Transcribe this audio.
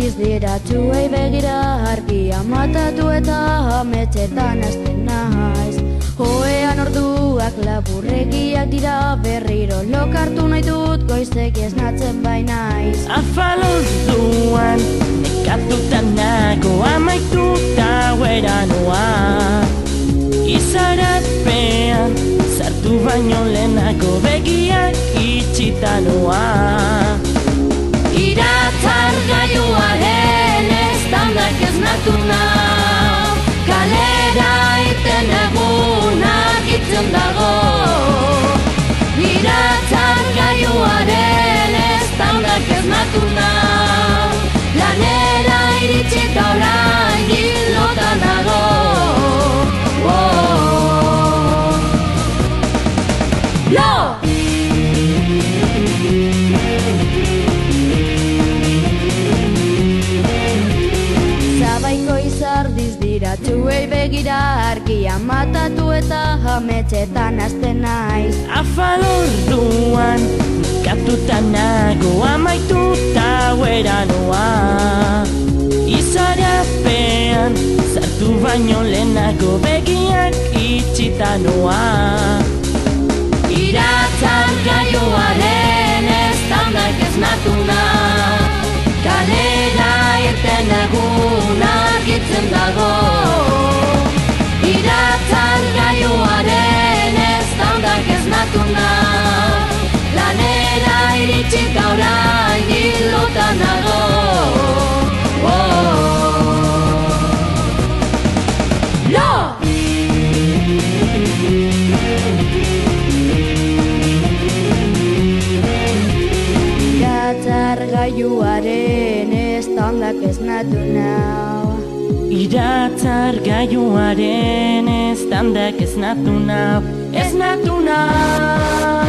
Dizdiratxuei begira argia matatu eta ametxetan hasten naiz. Hoean orduak laburregiak dira, berriro lokartu nahi dut, goizeki esnatzen bainaiz. Afalorduan nekatuta nago, amaituta huera noa. Izarapean sartu baino lehenako, begiak itxita noa. Iratzar gailuaren estandak esnatu nau, kalera irten egunak itzen dago. Iratzar gailuaren estandak esnatu nau, lanera iritsita orain gilotan dago. Dizdiratxuei begira argia matatu eta ametxetan hasten naiz. Afalorduan nekatuta nago, amaituta huera noa. Izarapean sartu baino lehenako, begiak itxita noa. Iratzar gailuaren estandak esnatu nau, kalera irten egunak itzen dago. Iratzar gailuaren estandak esnatu nau, lanera iritsita orain gilotan dago. Gailuaren estandak esnatu nau. Iratzar gailuaren estandak esnatu nau. Esnatu nau.